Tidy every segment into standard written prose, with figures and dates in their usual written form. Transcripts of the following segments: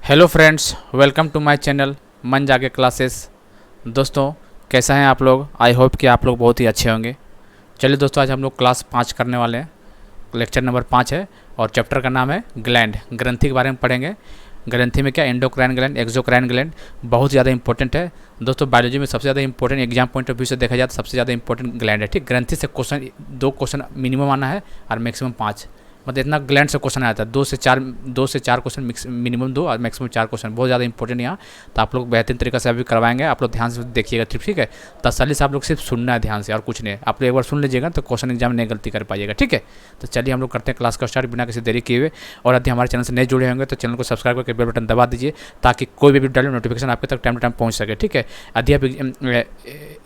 Hello friends, welcome to my channel Man Jage classes. दोस्तों, कैसा हैं आप लोग? आई होप कि आप लोग बहुत ही अच्छे होंगे। चलिए दोस्तों, आज हम लोग क्लास 5 करने वाले हैं। लेक्चर नंबर 5 है और चैप्टर का नाम है ग्लैंड, ग्रंथि के बारे में पढ़ेंगे। ग्रंथि में क्या, एंडोक्राइन ग्लैंड, एक्सोक्राइन ग्लैंड बहुत ज़्यादा इंपॉर्टेंट है। दोस्तों, बायोलॉजी में सबसे ज़्यादा important, exam point of view से देखा जाए तो सबसे ज़्यादा इंपॉर्टेंट ग्लैंड है। ठीक, ग्रंथि से क्वेश्चन 2 क्वेश्चन मिनिमम आना है और मैक्सिमम 5, मतलब इतना ग्लैंड से क्वेश्चन आता है। 2 से 4 क्वेश्चन, मिनिमम 2 और मैक्सिमम 4 क्वेश्चन, बहुत ज़्यादा इंपॉर्टेंट यहाँ। तो आप लोग बेहतरीन तरीके से अभी करवाएंगे, आप लोग ध्यान से देखिएगा। ठीक है, तसल्ली से आप लोग सिर्फ सुनना है ध्यान से और कुछ नहीं। आप लोग एक बार सुन लीजिएगा तो क्वेश्चन एग्जाम में नहीं गलती कर पाइएगा। ठीक है, तो चलिए हम लोग करते हैं क्लास का स्टार्ट बिना किसी देरी किए हुए। और यदि हमारे चैनल से नए जुड़े होंगे तो चैनल को सब्सक्राइब करके बेल बटन दबा दीजिए ताकि कोई भी डाले नोटिफिकेशन आपके तक टाइम टू टाइम पहुँच सके। ठीक है, यदि आप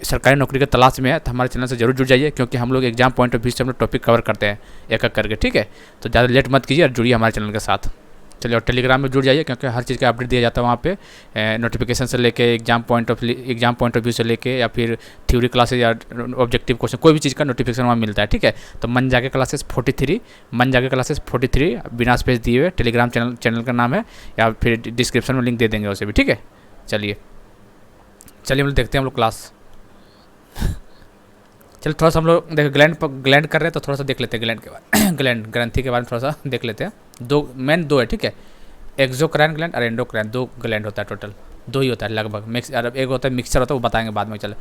सरकारी नौकरी की तलाश में है तो हमारे चैनल से जरूर जुड़ जाइए, क्योंकि हम लोग एग्जाम पॉइंट ऑफ व्यू से हम लोग टॉपिक कवर करते हैं एक एक करके। ठीक है, तो ज़्यादा लेट मत कीजिए और जुड़िए हमारे चैनल के साथ। चलिए, और टेलीग्राम में जुड़ जाइए, क्योंकि हर चीज़ का अपडेट दिया जाता है वहाँ पे, नोटिफिकेशन से लेके एग्जाम पॉइंट ऑफ व्यू से लेके या फिर थ्योरी क्लासेज या ऑब्जेक्टिव क्वेश्चन, कोई भी चीज़ का नोटिफिकेशन वहाँ मिलता है। ठीक है, तो मन जाके क्लासेस 43 बिना स्पेस दिए हुए टेलीग्राम चैनल का नाम है, या फिर डिस्क्रिप्शन में लिंक दे देंगे उसे भी। ठीक है, चलिए हम लोग देखते हैं हम लोग क्लास। चलिए थोड़ा सा हम लोग देखो, ग्लैंड कर रहे हैं तो थोड़ा सा देख लेते हैं ग्लैंड के बारे ग्लैंड ग्रंथि के बारे में थोड़ा सा देख लेते हैं। दो है। ठीक है, एक्सोक्राइन ग्लैंड और एंडोक्राइन, 2 ग्लैंड होता है, टोटल 2 ही होता है लगभग। एक होता है मिक्सचर होता है, वो बताएंगे बाद में। चलो,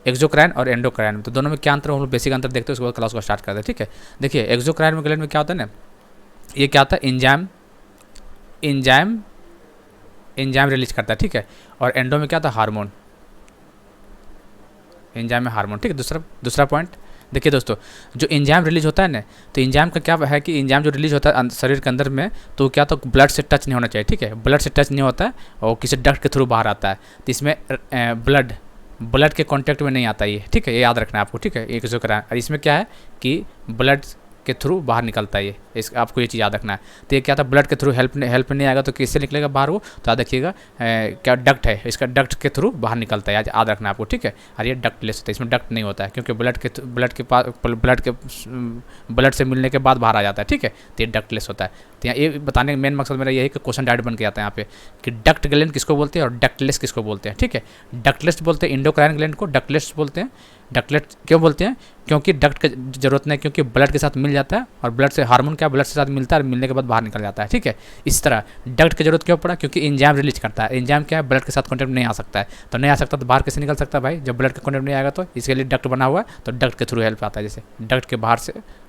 एक्सोक्राइन और एंडोक्राइन, तो दोनों में क्या अंतर है हम लोग बेसिक अंतर देखते हैं, उसके बाद क्लास को स्टार्ट करते हैं। ठीक है, देखिए एक्सोक्राइन में ग्लैंड में क्या होता है ना, ये क्या होता है, इंजाइम रिलीज करता है। ठीक है, और एंडो में क्या होता है, हार्मोन, एंजाइम में हार्मोन। ठीक है, दूसरा पॉइंट देखिए दोस्तों, जो एंजाइम रिलीज होता है ना, तो एंजाइम का क्या है कि एंजाइम जो रिलीज होता है शरीर के अंदर में, तो क्या तो ब्लड से टच नहीं होना चाहिए। ठीक है, ब्लड से टच नहीं होता है और किसी डक्ट के थ्रू बाहर आता है, तो इसमें ब्लड के कांटेक्ट में नहीं आता ये। ठीक है, ये याद रखना है आपको। ठीक है, एक जो करा, और इसमें क्या है कि ब्लड के थ्रू बाहर निकलता है ये, आपको ये चीज़ याद रखना है। तो ये क्या था, ब्लड के थ्रू हेल्प नहीं आएगा तो किससे निकलेगा बाहर वो, तो याद रखिएगा क्या डक्ट है, इसका डक्ट के थ्रू बाहर निकलता है, याद रखना है आपको। ठीक है, और ये डक्टलेस होता है, इसमें डक्ट नहीं होता है, क्योंकि ब्लड से मिलने के बाद बाहर आ जाता है। ठीक है, तो ये डक्टलेस होता है। तो यहाँ ये बताने का मेन मकसद मेरा यही कि क्वेश्चन डायरेक्ट बन के आता है यहाँ पे कि डक्ट ग्लैंड किसको बोलते हैं और डक्टलेस किसको बोलते हैं। ठीक है, डक्टलेस बोलते हैं एंडोक्राइन ग्लैंड को, डक्टलेस बोलते हैं। डक्टलेट क्यों बोलते हैं, क्योंकि डक्ट की जरूरत नहीं, क्योंकि ब्लड के साथ मिल जाता है, और ब्लड से हार्मोन क्या ब्लड के साथ मिलता है और मिलने के बाद बाहर निकल जाता है। ठीक है, इस तरह डक्ट की जरूरत क्यों पड़ा, क्योंकि एंजाइम रिलीज करता है। एंजाइम क्या है, ब्लड के साथ कॉन्टेक्ट नहीं आ सकता है, तो नहीं आ सकता तो बाहर कैसे निकल सकता है भाई, जब ब्लड का कॉन्टेक्ट नहीं आएगा, तो इसके लिए डक्ट बना हुआ है, तो डक्ट के थ्रू हेल्प आता है, जैसे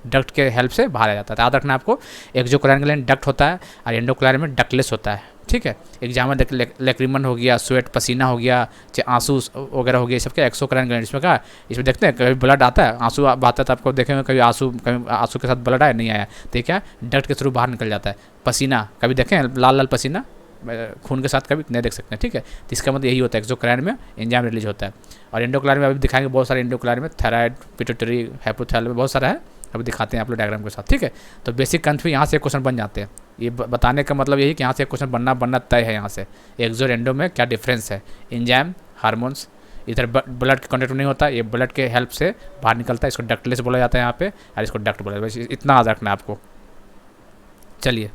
डक्ट के हेल्प से बाहर आ जाता है। तो याद रखना आपको, एक्सोक्राइन ग्लैंड डक्ट होता है और एंडोक्राइन में डक्टलेस होता है। ठीक है, एग्जाम में लेक्रिमन हो गया, स्वेट पसीना हो गया, चाहे आंसू वगैरह हो गया, ये सब क्या एक्सोक्राइन ग्लैंड। इसमें क्या, इसमें देखते हैं कभी ब्लड आता है, आंसू आता है, तो आपको देखेंगे कभी आंसू के साथ ब्लड आया नहीं आया, तो ये क्या डक्ट के थ्रू बाहर निकल जाता है। पसीना कभी देखें, लाल पसीना खून के साथ कभी नहीं देख सकते हैं। ठीक है, तो इसका मतलब यही होता है, एक्सोक्राइन में एंजाइम रिलीज होता है। और एंडोक्राइन में अभी दिखाएंगे बहुत सारे, एंडोक्राइन में थायराइड, पिट्यूटरी, हाइपोथैलेमस, बहुत सारा है, अभी दिखाते हैं आप लोग डायग्राम के साथ। ठीक है, तो बेसिक कंफ्यू यहाँ से क्वेश्चन बन जाते हैं। ये बताने का मतलब यही कि यहाँ से क्वेश्चन बनना तय है। यहाँ से एक्सो और एंडो में क्या डिफरेंस है, एंजाइम, हार्मोन्स, इधर ब्लड के कॉन्टेक्ट नहीं होता, ये ब्लड के हेल्प से बाहर निकलता है, इसको डक्टलेस बोला जाता है यहाँ पे, और इसको डक्ट बोला जाता है। इतना याद रखना है आपको। चलिए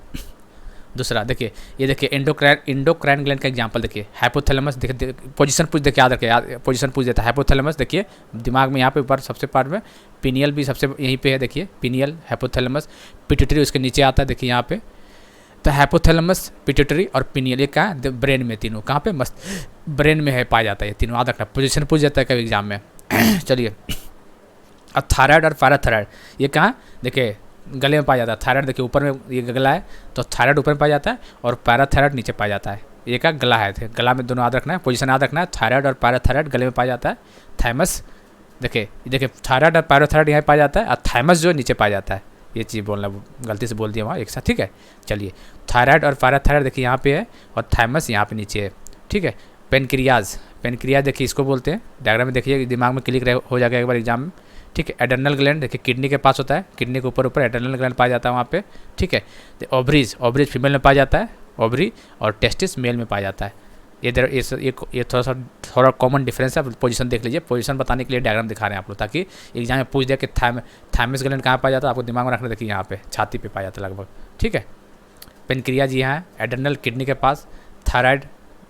दूसरा देखिए, ये देखिए एंडोक्राइन ग्लैंड का एग्जांपल देखिए, हाइपोथैलेमस। देखिए पोजीशन पूछ, देखिए याद रखिए, पोजीशन पूछ देता है। हाइपोथैलेमस देखिए दिमाग में यहाँ पे ऊपर सबसे पार्ट में, पिनियल भी सबसे यहीं पे है, देखिए पिनियल, हाइपोथैलेमस, पिट्यूटरी उसके नीचे आता है, देखिए यहाँ पे। तो हाइपोथैलेमस, पिट्यूटरी और पिनियल, ये कहाँ है, ब्रेन में, तीनों कहाँ पे, मस्त ब्रेन में है, पाया जाता है ये तीनों, याद रखना। पोजीशन पूछ देता है कभी एग्जाम में। चलिए, अब थायराइड और पैराथायराइड, ये कहाँ, देखिए गले में पाया जाता है। थायराइड देखिए ऊपर में ये गला है, तो थायराइड ऊपर में पाया जाता है और पैराथायराइड नीचे पाया जाता है। ये का गला है, गला में दोनों याद रखना है, पोजीशन याद रखना है। थायराइड और पैराथायराइड गले में पाया जाता है। थाइमस देखिए थायराइड और पैराथायराइड यहाँ पाया जाता है, और थाइमस जो नीचे पाया जाता है। ये चीज़ बोलना गलती से बोल दिया वहाँ एक साथ। ठीक है, चलिए थायराइड और पैराथायराइड देखिए यहाँ पे है, और थाइमस यहाँ पे नीचे है। ठीक है, पेनक्रियाज देखिए इसको बोलते हैं, डायग्राम में देखिए, दिमाग में क्लिक हो जाएगा एक बार एग्जाम में। ठीक है, एडर्नल ग्लैंड देखिए किडनी के पास होता है, किडनी के ऊपर एडर्नल ग्लैंड पाया जाता है वहाँ पे। ठीक है, ओवरीज फीमेल में पाया जाता है, ओवरी, और टेस्टिस मेल में पाया जाता है। ये थोड़ा कॉमन डिफरेंस है। पोजीशन देख लीजिए, पोजीशन बताने के लिए डायग्राम दिखा रहे हैं आप लोग, ताकि एग्जाम में पूछ दिया कि थाइमस ग्लैंड कहाँ पाया जाता है, आपको दिमाग में रखना। देखिए यहाँ पे छाती पे पाया जाता है लगभग। ठीक है, पेनक्रियाज यहाँ है, एडर्नल किडनी के पास, थायराइड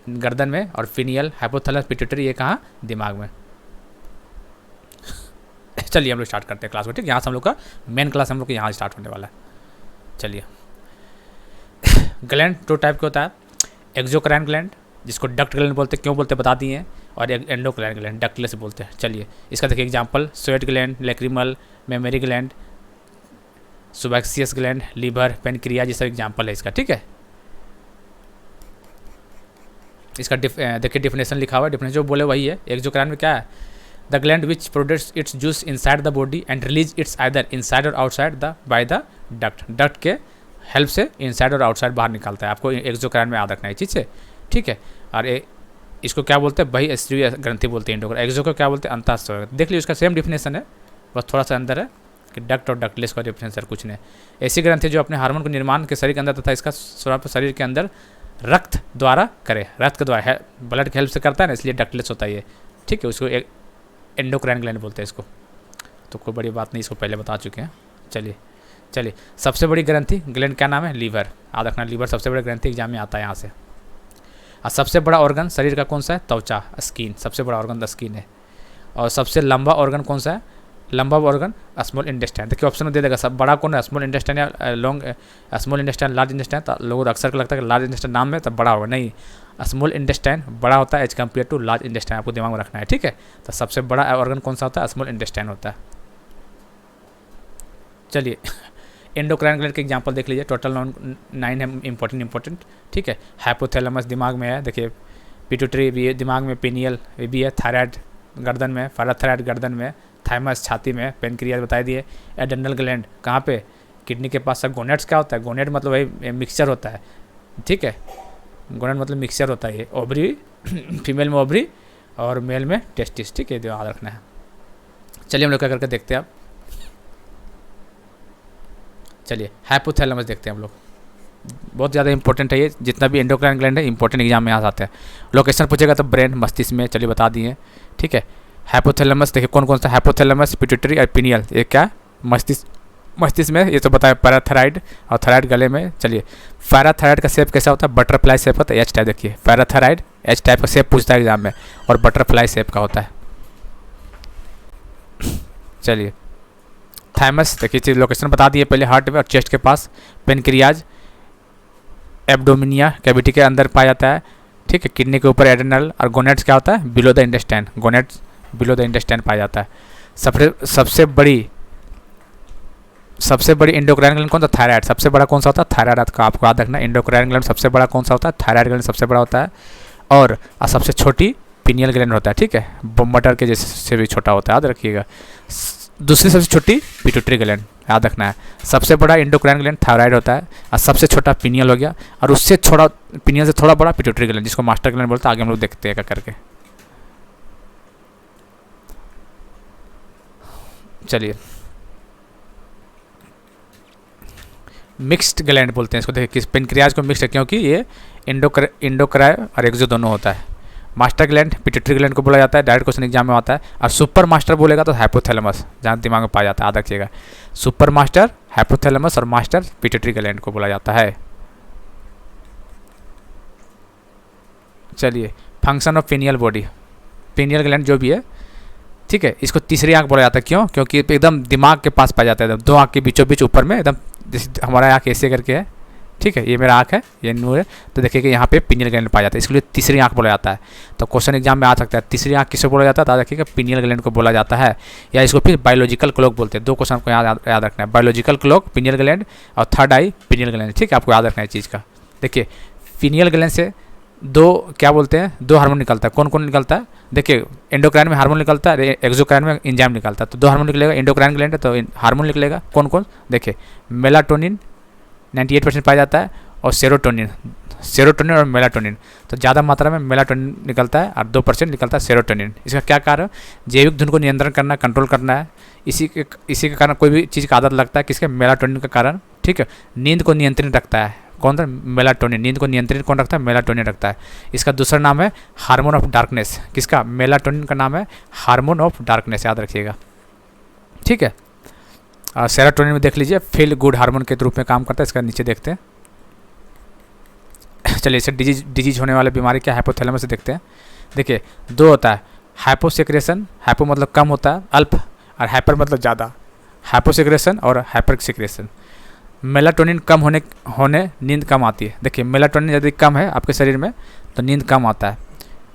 गर्दन में, और पिनियल, हाइपोथैलेमस, पिट्यूटरी ये कहाँ, दिमाग में। चलिए हम लोग स्टार्ट करते हैं क्लास को, ठीक है। यहाँ से हम लोग का मेन क्लास हम लोग यहाँ स्टार्ट होने वाला है। चलिए, ग्लैंड 2 टाइप के होता है, एक्सोक्राइन ग्लैंड जिसको डक्ट ग्लैंड बोलते हैं, क्यों बोलते बता दिए हैं, और एंडोक्राइन ग्लैंड डक्टलेस बोलते हैं। चलिए इसका देखिए example, sweat gland, lacrimal, mammary gland, sebaceous gland, liver, pancreas, ये सब एग्जांपल है इसका, ठीक है। इसका देखिए डिफिनेशन लिखा हुआ है, डिफिनेशन जो बोले वही है। एक्सोक्राइन में क्या है, the gland which produce its juice inside the body and release its either inside और outside the by the duct, duct के हेल्प से इनसाइड और आउटसाइड बाहर निकालता है। आपको एक्सोक्राइन में याद रखना है चीज़ से, ठीक है। और इसको क्या बोलते हैं, बही स्तरीय ग्रंथि बोलते हैं एंडोक्राइन। एक्सो को क्या बोलते हैं, अंतःस्रावी। देख लीजिए उसका सेम डिफिनेशन है, बस थोड़ा सा अंदर है कि डक्ट और डक्टलेस का डिफिनेशन कुछ नहीं। ऐसी ग्रंथि जो अपने हार्मोन को निर्माण के शरीर के अंदर तथा इसका स्वरूप शरीर के अंदर रक्त द्वारा करे, रक्त के द्वारा ब्लड की हेल्प से करता है ना, इसलिए डक्टलेस होता है ये, ठीक है। उसको एंडोक्राइन ग्लैंड बोलते हैं इसको, तो कोई बड़ी बात नहीं, इसको पहले बता चुके हैं। चलिए सबसे बड़ी ग्रंथि ग्लैंड क्या नाम है, लीवर। याद रखना लीवर सबसे बड़ी ग्रंथि, एग्जाम में आता है यहाँ से। और सबसे बड़ा ऑर्गन शरीर का कौन सा है, त्वचा, स्किन, सबसे बड़ा ऑर्गन द स्किन है। और सबसे लंबा ऑर्गन कौन सा है, लंबा ऑर्गन स्मॉल इंटेस्टाइन। देखिए ऑप्शन में दे देगा, सब बड़ा कौन है, स्मॉल इंटेस्टाइन या long, small intestine, large intestine. तो लोगों को अक्सर लगता है कि लार्ज इंटेस्टाइन नाम में तब बड़ा होगा, नहीं, स्मॉल इंटेस्टाइन बड़ा होता है as compare to large intestine, आपको दिमाग में रखना है, ठीक है। तो सबसे बड़ा ऑर्गन कौन सा होता है, स्मॉल इंटेस्टाइन होता है। चलिए एंडोक्राइन ग्लैंड के एग्जांपल देख लीजिए, टोटल 9 है इंपॉर्टेंट, ठीक है। हाइपोथैलेमस दिमाग में है, देखिए पिट्यूटरी भी है दिमाग में, पिनियल भी है, थायराइड गर्दन में, पैराथायराइड गर्दन में, थाइमस छाती में, पेनक्रियाज बता दिए। एडेनल ग्लैंड कहाँ पे, किडनी के पास। सब गोनेट्स क्या होता है, गोनेट मतलब वही मिक्सचर होता है, ठीक है। गोनेट मतलब मिक्सचर होता है, ये ओवरी फीमेल में ओवरी और मेल में टेस्टिस, ठीक है, याद रखना है। चलिए हम लोग क्या करके देखते हैं अब। चलिए हाइपोथैलेमस देखते हैं हम लोग, बहुत ज़्यादा इंपॉर्टेंट है ये, जितना भी एंडोक्राइन ग्लैंड है इंपॉर्टेंट, एग्जाम में आ जाते हैं। लोकेशन पूछेगा तो ब्रेन, मस्तिष्क में, चलिए बता दिए, ठीक है। हाइपोथैलेमस देखिए कौन कौन सा, हाइपोथैलेमस, पिट्यूटरी और पिनियल, ये क्या, मस्तिष्क में, ये तो बताया। पैराथायराइड और थायराइड गले में। चलिए पैराथायराइड का शेप कैसा होता है, बटरफ्लाई शेप होता है, एच टाइप। देखिए पैराथायराइड एच टाइप का शेप पूछता है एग्जाम में, और बटरफ्लाई शेप का होता है। चलिए थाइमस देखिए लोकेशन बता दिए पहले, हार्ट में और चेस्ट के पास। पेनक्रियाज एब्डोमिनिया कैविटी के अंदर पाया जाता है, ठीक है। किडनी के ऊपर एडेनल, और गोनेट्स क्या होता है, below the intestine, gonads below the intestine पाया जाता है। सबसे बड़ी एंडोक्राइन ग्लैंड कौन सा, थायराइड। सबसे बड़ा कौन सा होता है, थायराइड का आपको याद रखना। एंडोक्राइन ग्लैंड सबसे बड़ा कौन सा होता है, थायराइड ग्लैंड सबसे बड़ा होता है। और सबसे छोटी पिनियल ग्लैंड होता है, ठीक है, मटर के जैसे भी छोटा होता है, याद रखिएगा। दूसरी सबसे छोटी पिट्यूटरी ग्लैंड, याद रखना है। सबसे बड़ा एंडोक्राइन ग्लैंड थायराइड होता है, और सबसे छोटा पिनियल हो गया, और उससे छोटा, पिनियल से थोड़ा बड़ा पिट्यूटरी ग्लैंड, जिसको मास्टर ग्लैंड बोलते हैं। आगे हम लोग देखते हैं क्या करके। चलिए मिक्स्ड ग्लैंड बोलते हैं इसको, देखिए किस पेनक्रियाज को मिक्स्ड है, क्योंकि ये एंडोक्राइन और एक्सो दोनों होता है। मास्टर ग्लैंड पिट्यूटरी ग्लैंड को बोला जाता है, डायरेक्ट क्वेश्चन एग्जाम में आता है। और सुपर मास्टर बोलेगा तो हाइपोथैलेमस, जहाँ दिमाग में पाया जाता है, याद रखिएगा। सुपर मास्टर, हाइपोथैलेमस और मास्टर पिट्यूटरी ग्लैंड को बोला जाता है। चलिए function of pineal body, pineal gland जो भी है, ठीक है, इसको तीसरी आंख बोला जाता है। क्यों, क्योंकि एकदम दिमाग के पास पाया जाता है, एकदम दो आंख के बीचों बीच ऊपर में, एकदम जैसे हमारा आंख ऐसे करके है, ठीक है, ये मेरा आँख है, ये नूर है, तो देखिए कि यहाँ पे पिनियल ग्लैंड पाया जाता है, इसके लिए तीसरी आँख बोला जाता है। तो क्वेश्चन एग्जाम में आ सकता है, तीसरी आँख किसे बोला जाता है, तो देखिएगा पिनियल ग्लैंड को बोला जाता है, या इसको फिर बायोलॉजिकल क्लॉक बोलते हैं। 2 क्वेश्चन आपको याद रखना है, बायोलॉजिकल क्लॉक पिनियल ग्लैंड, और थर्ड आई पिनियल ग्लैंड, ठीक है, आपको याद रखना है चीज़ का। देखिए पिनियल ग्लैंड से 2 क्या बोलते हैं, 2 हार्मोन निकलता है। कौन कौन निकलता है, देखिए एंडोक्राइन में हार्मोन निकलता है, एक्सोक्राइन में एंजाइम निकलता है, तो 2 हार्मोन निकलेगा। एंडोक्राइन ग्लैंड है तो हार्मोन निकलेगा, कौन कौन, देखिए मेलाटोनिन 98% पाया जाता है, और सेरोटोनिन और मेलाटोनिन, तो ज़्यादा मात्रा में मेलाटोनिन निकलता है, और 2% निकलता है सेरोटोनिन। इसका क्या कारण, जैविक धुन को नियंत्रण करना, कंट्रोल करना है। इसी के कारण कोई भी चीज़ का आदत लगता है, किसके, मेलाटोनिन के कारण, ठीक है। नींद को नियंत्रित रखता है, कौन सा, मेलाटोनिन। नींद को नियंत्रित कौन रखता है, मेलाटोनिन रखता है। इसका दूसरा नाम है हार्मोन ऑफ डार्कनेस, किसका, मेलाटोनिन का नाम है हार्मोन ऑफ डार्कनेस, याद रखिएगा, ठीक है। और सेरोटोनिन में देख लीजिए फील गुड हार्मोन के रूप में काम करता है, इसका नीचे देखते हैं। चलिए इसे डिजीज होने वाला बीमारी क्या है हाइपोथैलेमस से देखते हैं। देखिए दो होता है, हाइपोसेक्रेशन, हाइपो मतलब कम होता है अल्प, और हाइपर मतलब ज़्यादा। हाइपोसेक्रेशन और हाइपर सेक्रेशन। मेलाटोनिन कम होने नींद कम आती है। देखिए मेलाटोनिन यदि कम है आपके शरीर में तो नींद कम आता है,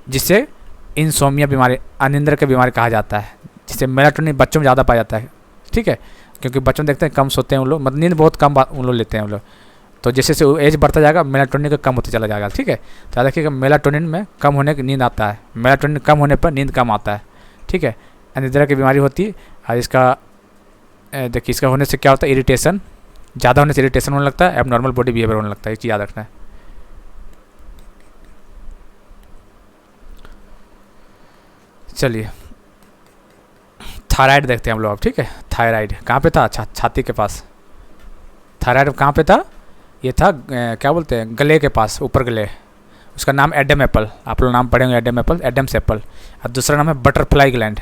जिससे इंसोमिया बीमारी, अनिंद्रा की बीमारी कहा जाता है। जिससे मेलाटोनिन बच्चों में ज़्यादा पाया जाता है, ठीक है, क्योंकि बच्चों देखते हैं कम सोते हैं उन लोग, मतलब नींद बहुत कम उन लोग लेते हैं उन लोग। तो जैसे जैसे एज बढ़ता जाएगा मेलाटोनिन का कम होते चला जाएगा, ठीक है। तो देखिएगा मेलाटोनिन में कम होने की नींद आता है, मेलाटोनिन कम होने पर नींद कम आता है, ठीक है। अनिद्रा की बीमारी होती है। और इसका देखिए इसका होने से क्या होता है, इरिटेशन, ज़्यादा होने से इरिटेशन होने लगता है, अब नॉर्मल बॉडी बिहेवियर होने लगता है, एक चीज़ याद रखना है। चलिए थायराइड देखते हैं हम लोग, ठीक है। थायराइड कहाँ पे था, छाती के पास। थायराइड कहाँ पे था, ये था क्या बोलते हैं, गले के पास, ऊपर गले। उसका नाम एडम एप्पल, आप लोग नाम पढ़ेंगे एडम एप्पल, एडम्स एप्पल। और दूसरा नाम है बटरफ्लाई ग्लैंड।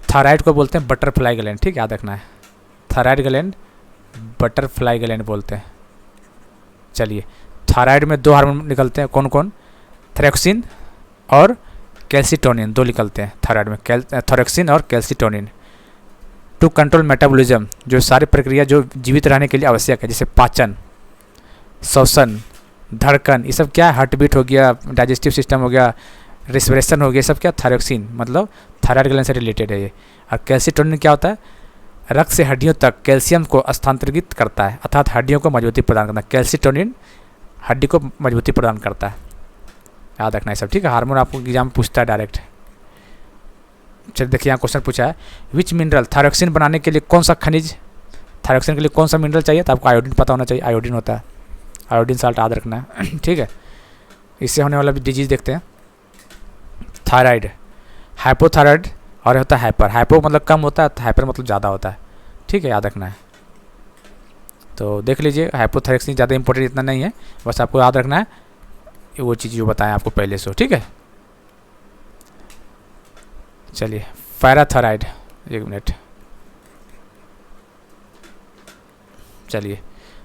थायराइड को बोलते हैं बटरफ्लाई ग्लैंड, ठीक है, याद रखना है। थायराइड ग्लैंड बटरफ्लाई ग्लैंड बोलते हैं। चलिए थायराइड में दो हार्मोन निकलते हैं, कौन कौन, थैरोक्सिन और कैल्सिटोनिन, दो निकलते हैं थायराइड में, थैरोक्सिन और कैल्सिटोनिन। टू कंट्रोल मेटाबॉलिज्म, जो सारी प्रक्रिया जो जीवित रहने के लिए आवश्यक है, जैसे पाचन, श्वसन, धड़कन, ये सब क्या है, हार्ट बीट हो गया, डाइजेस्टिव सिस्टम हो गया, रिस्पिरेशन हो गया, सब क्या थायरोक्सिन मतलब थायराइड ग्लैंड से रिलेटेड है ये। और कैल्सिटोनिन क्या होता है, रक्त से हड्डियों तक कैल्शियम को स्थानांतरित करता है, अर्थात हड्डियों को मजबूती प्रदान करता है। कैल्सिटोनिन हड्डी को मजबूती प्रदान करता है, याद रखना है सब, ठीक है। हार्मोन आपको एग्जाम में पूछता है डायरेक्ट। चलिए देखिए यहाँ क्वेश्चन पूछा है, विच मिनरल, थायरोक्सिन बनाने के लिए कौन सा खनिज, थायरोक्सिन के लिए कौन सा मिनरल चाहिए, तो आपको आयोडीन पता होना चाहिए, आयोडीन होता है, आयोडीन साल्ट याद रखना है ठीक है। इससे होने वाला भी डिजीज देखते हैं। थायराइड, हाइपोथायराइड और होता है हाइपर। हाइपो मतलब कम होता है, हाइपर मतलब ज़्यादा होता है, ठीक है, याद रखना है। तो देख लीजिए हाइपोथायरॉक्सिन ज़्यादा इंपॉर्टेंट इतना नहीं है, बस आपको याद रखना है वो चीज़ जो बताएं आपको पहले से, ठीक है। चलिए पैराथायराइड, एक मिनट, चलिए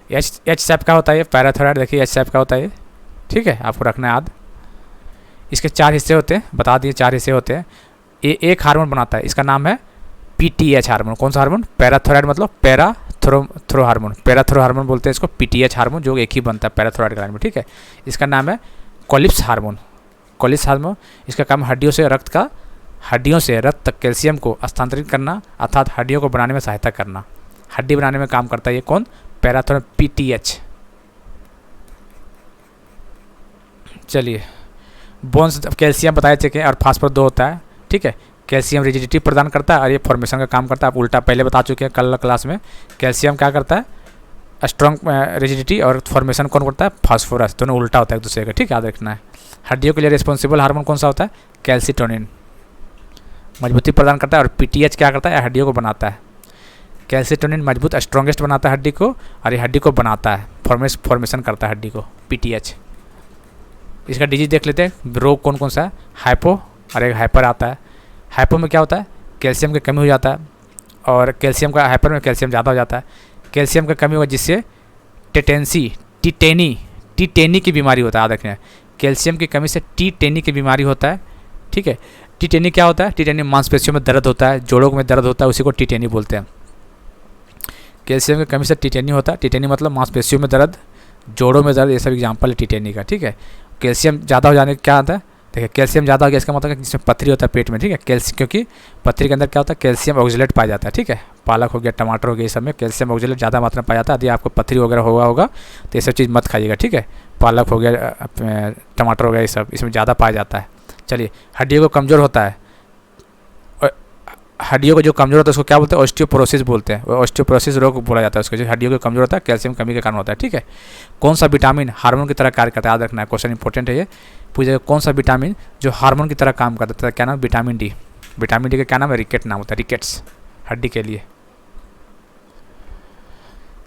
एच सेप का होता है ये पैराथायराइड। देखिए एच सेप का होता है ये, ठीक है, आपको रखना है याद। इसके 4 हिस्से होते हैं, बता दिए 4 हिस्से होते हैं। ये एक हार्मोन बनाता है, इसका नाम है पीटीएच हार्मोन। कौन सा हार्मोन, पैराथायराइड मतलब पैराथ्रो हार्मोन, पैराथ्रो हार्मोन बोलते हैं इसको, पीटीएच हार्मोन जो एक ही बनता है पैराथायराइड ग्लैंड में, ठीक है। इसका नाम है कोलिप्स हार्मोन, कोलिप्स हार्मोन। इसका काम हड्डियों से रक्त तक कैल्शियम को स्थानांतरित करना, अर्थात हड्डियों को बनाने में सहायता करना, हड्डी बनाने में काम करता है ये कौन, पैराथायराइड पीटीएच। चलिए बोन्स, कैल्शियम बताया चुके और फास्फोरस 2 होता है, ठीक है। कैल्शियम रिजिडिटी प्रदान करता है और ये फॉर्मेशन का काम करता है। आप उल्टा पहले बता चुके हैं कल क्लास में, कैल्शियम क्या करता है, स्ट्रॉन्ग रिजिडिटी, और फॉर्मेशन कौन करता है, फास्फोरस, दोनों उल्टा होता है एक दूसरे का, ठीक है, याद रखना है। हड्डियों के लिए रिस्पॉन्सिबल हार्मोन कौन सा होता है, कैल्सिटोनिन, मजबूती प्रदान करता है। और पीटीएच क्या करता है, हड्डियों को बनाता है। कैल्सिटोनिन मजबूत स्ट्रॉन्गेस्ट बनाता है हड्डी को, और ये हड्डी को बनाता है, फॉर्मेशन करता है हड्डी को, पीटीएच। इसका डिजीज देख लेते हैं, रोग कौन कौन सा है, हाइपो और एक हाइपर आता है। हाइपो में क्या होता है, कैल्शियम की कमी हो जाता है, और कैल्शियम का, हाइपर में कैल्शियम ज़्यादा हो जाता है, कैल्शियम की कमी होगा जिससे टीटेनी की बीमारी होता है, याद रखना है। कैल्शियम की कमी से टीटेनी की बीमारी होता है, ठीक है। टीटेनी क्या होता है, टीटेनी मांसपेशियों में दर्द होता है, जोड़ों में दर्द होता है, उसी को टीटेनी बोलते हैं। कैल्शियम की कमी से टीटेनी होता है, टीटेनी मतलब मांसपेशियों में दर्द, जोड़ों में दर्द, ये सब एग्जाम्पल है टीटेनी का, ठीक है। कैल्शियम ज़्यादा हो जाने का क्या आता है, देखिए कैल्शियम ज़्यादा हो गया इसका मतलब जिसमें पथरी होता है पेट में, ठीक है। कैल्शियम, क्योंकि पथरी के अंदर क्या होता है, कैल्शियम ऑक्जेलेट पाया जाता है, ठीक है। पालक हो गया, टमाटर हो गया, इस सब में कैल्शियम ऑक्जेलेट ज़्यादा मात्रा में पाया जाता है। यदि आपको पथरी वगैरह होगा तो ये सब चीज़ मत खाइएगा, ठीक है। पालक हो गया, टमाटर हो गया, ये सब इसमें ज़्यादा पाया जाता है। चलिए हड्डियों को कमज़ोर होता है, हड्डियों को जो कमज़ोर होता है उसको क्या बोलते हैं, ऑस्टियोपोरोसिस बोलते हैं। ऑस्टियोपोरोसिस रोग बोला जाता है उसको, जो हड्डियों को कमज़ोर होता है कैल्शियम कमी के कारण होता है, ठीक है। कौन सा विटामिन हार्मोन की तरह कार्य करता है, याद रखना है, क्वेश्चन इंपॉर्टेंट है ये, पूछेगा कौन सा विटामिन जो हार्मोन की तरह काम करता है, क्या नाम, विटामिन डी। विटामिन डी का क्या नाम है, रिकेट नाम होता है, रिकेट्स, हड्डी के लिए।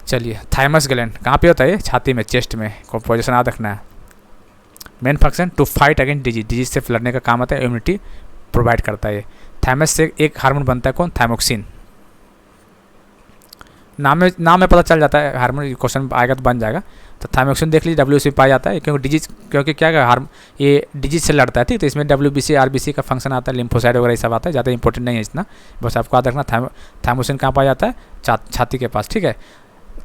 चलिए थाइमस ग्लैंड कहाँ पे होता है, ये छाती में, चेस्ट में, पोजिशन याद रखना है। Main function to fight against disease से लड़ने का काम आता है, इम्यूनिटी प्रोवाइड करता है ये। थाइमस से एक हार्मोन बनता है कौन, थाइमोक्सिन। नाम में पता चल जाता है, हार्मोन क्वेश्चन आएगा तो बन जाएगा। तो थायमोक्सिन देख लीजिए, WBC पाया जाता है क्योंकि डिजीज, क्योंकि क्या है ये डिजीज से लड़ता है, ठीक। तो इसमें WBC RBC का फंक्शन आता है, लिम्फोसाइड वगैरह ये सब आता है, ज़्यादा इंपॉर्टेंट नहीं है इतना, बस आपको याद रखना। थायमोसिन कहाँ पाया जाता है? छाती के पास, ठीक है।